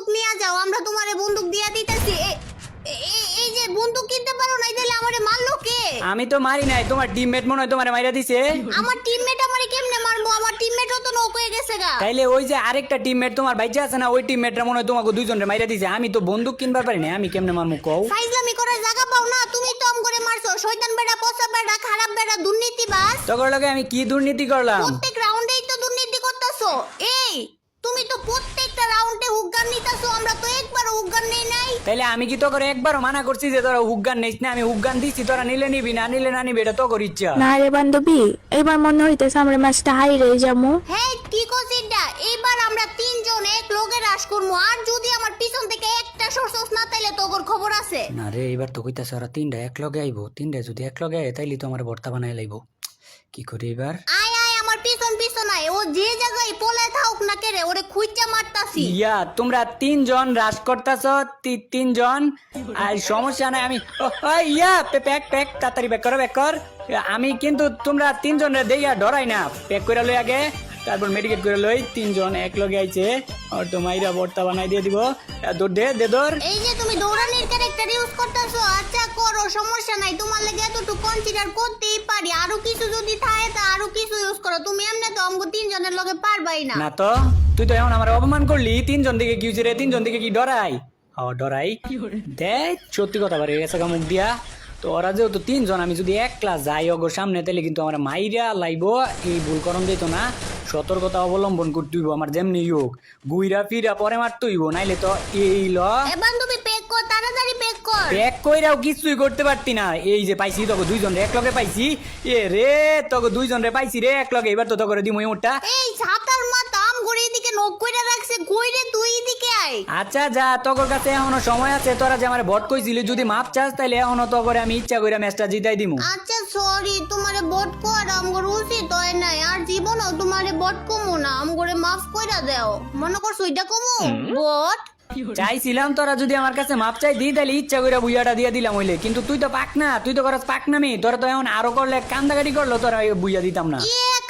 বন্দুক নিয়ে যাও, আমরা তোমারে বন্দুক দিয়া দিতেছি। এই যে বন্দুক কিনতে পারো না, তাহলে আমারে মারলো কে? আমি তো মারি নাই, তোমার টিমমেট মনে হয় তোমারে মাইরা দিছে। আমার টিমমেট আমারে কেমনে মারবো? আমার টিমমেটও তো নক হয়ে গেছে গা। তাইলে ওই যে আরেকটা টিমমেট তোমার বাইচে আছে না, ওই টিমমেটরা মনে হয় তোমাকে দুইজনের মাইরা দিছে। আমি তো বন্দুক কিনবার পারি না, আমি কেমনে মারমু কও? ফাইজলামি করার জায়গা পাও না, তুমি তো করে মারছো। শয়তান বেটা, পচা বেটা, খারাপ বেটা, দুর্নীতিবাজ। তোর লগে আমি কি দুর্নীতি করলাম? প্রত্যেক রাউন্ডেই তো দুর্নীতি করতেছো। এই তুমি তো প্রত্যেকটা রাউন্ডে হুগগান নিতেছো, আমরা তো একবারও হুগগান নেই নাই। তাইলে আমি কি তোকে একবারও মানা করছি যে তোরা হুগগান নিস না? আমি হুগগান দিচ্ছি, তোরা নিলে নিবি, না নিলে না নিবি, এটা তো কর ইচ্ছা। না রে বান্ধবী, এবার মনে হইতেছে আমরা ম্যাচটা হাইরে যাবো। হ্যাঁ কি করছিস এটা? এইবার আমরা তিনজন এক লগে রাশ করবো, আর যদি আমার পিছন থেকে একটা সরসস না তাইলে তোর খবর আছে। না রে, এবার তো কইতাছে ওরা তিনটা এক লগে আইবো। তিনটা যদি এক লগে আয় তাইলে তো আমার ভর্তা বানাই লাইবো। কি করি এবার? আয় আয় আমার পিছন পিছন আয়, ও যে জায়গায় পলে থাকুক না কেরে, ওরে খুঁজা মারতাছি। ইয়া তোমরা তিনজন রাশ করতেছ, তিনজন। আর সমস্যা নাই, আমি ইয়া প্যাক প্যাক তাড়াতাড়ি ব্যাক কর। আমি কিন্তু তোমরা তিনজন দেইয়া ডরাই না, প্যাক করে লই আগে, তারপর মেডিকেট করে লই। তিনজন এক লগে আইছে, আর তো মাইরা ভর্তা বানাই দিয়ে দিব। দৌড় দে দৌড়। এই যে তুমি দৌড়ানির ক্যারেক্টার ইউজ করতেছো, আচ্ছা করো, সমস্যা নাই, তোমার লাগে এতটুকু কনসিডার করতেই পারি। আরো কিছু যদি থাকে তা আরো কিছু ইউজ করো, তুমি এমনি তো আমগো তিনজনের লগে পারবাই না। না তো তুই তো এখন আমার অপমান করলি। তিনজন দিকে কি হয়েছে রে? তিনজন দিকে কি ডরাই? ডরাই দেখ, সত্যি কথা বাড়ি গেছে মুখ দিয়া। তো ওরা যেহেতু তিনজন, আমি যদি এক ক্লাস যাই ওগোর সামনে, তাহলে কিন্তু আমার মাইরা লাইবো। এই ভুল করণ দিত না, সতর্কতা অবলম্বন করতে হইব। আমার যেমনি হোক গুইরা ফিরা পরে মারতে হইব, নাইলে তো এই এ বান্ধবী পেক কর, তাড়াতাড়ি পেক কর। প্যাক কইরাও কিছুই করতে পারতি না। এই যে পাইছি তোকে দুইজন এক লগে পাইছি। এ রে তোকে দুইজন রে পাইছি রে এক লগে। এবার তো তোকে দিমু ওটা। এই ছাতার মাথা আম ঘুরে এদিকে নখ কইরা রাখছে, কইরে তুই এদিকে আয়। আচ্ছা যা, তোর কাছে এখনো সময় আছে। তোরা যে আমার ভোট কইছিলি, যদি মাপ চাস তাইলে এখনো তো করে আমি ইচ্ছা কইরা ম্যাচটা জিতাই দিমু। আচ্ছা সরি, তোমারে বট কর আমগর উচিত হয় নাই, আর জীবনও তোমারে বট কমু না, আমগরে মাফ কইরা দাও। মনে করছো এটা কমু বট? চাইছিলাম তোরা যদি আমার কাছে মাপ চাই দিই, তাহলে ইচ্ছা কইরা বুইয়াটা দিয়ে দিলাম হইলে। কিন্তু তুই তো পাক না, তুই তো করস পাক নামি। তোরা তো এখন আরো করলে কান্দাকাটি করলো, তোরা বুইয়া দিতাম না।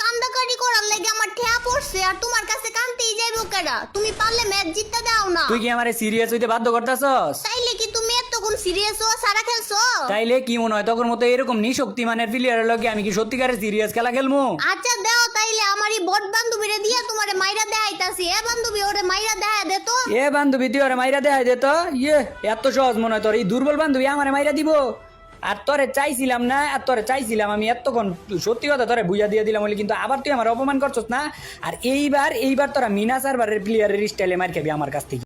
কান্দাকাটি করার লাগে আমার ঠেয়া পড়ছে, আর তোমার কাছে কান্তেই যাইবো কেডা? তুমি পারলে ম্যাচ জিততে দাও না। তুই কি আমারে সিরিয়াস হইতে বাধ্য করতেছস? তাইলে কি তুমি এতক্ষণ সিরিয়াস হওয়া সারা খেলছো? তাইলে কি মনে হয় তোর মতো এরকম নিশক্তিমানের প্লেয়ারের লগে আমি কি সত্যিকারের সিরিয়াস খেলা খেলবো? আচ্ছা দাও তাইলে, আমারই বট বান্ধবীরে দিয়া তোমারে মাইরা দেখাইতাছি। এ বান্ধবী ওরে মাইরা দেখা দে তো। এ বান্ধবী তুই ওরে মাইরা দেখাই দে তো। ইয়ে এত সহজ মনে হয় তোর? এই দুর্বল বান্ধবী আমারে মাইরা দিব? আর তোরে চাইছিলাম না, আর তোরে চাইছিলাম আমি এতক্ষণ। সত্যি কথা তোরে বুঝা দিয়ে দিলাম বলে, কিন্তু আবার তুই আমার অপমান করছস না। আর এইবার তোরা মিনা সার্ভারের প্লেয়ারের স্টাইলে মার খাবি আমার কাছ থেকে।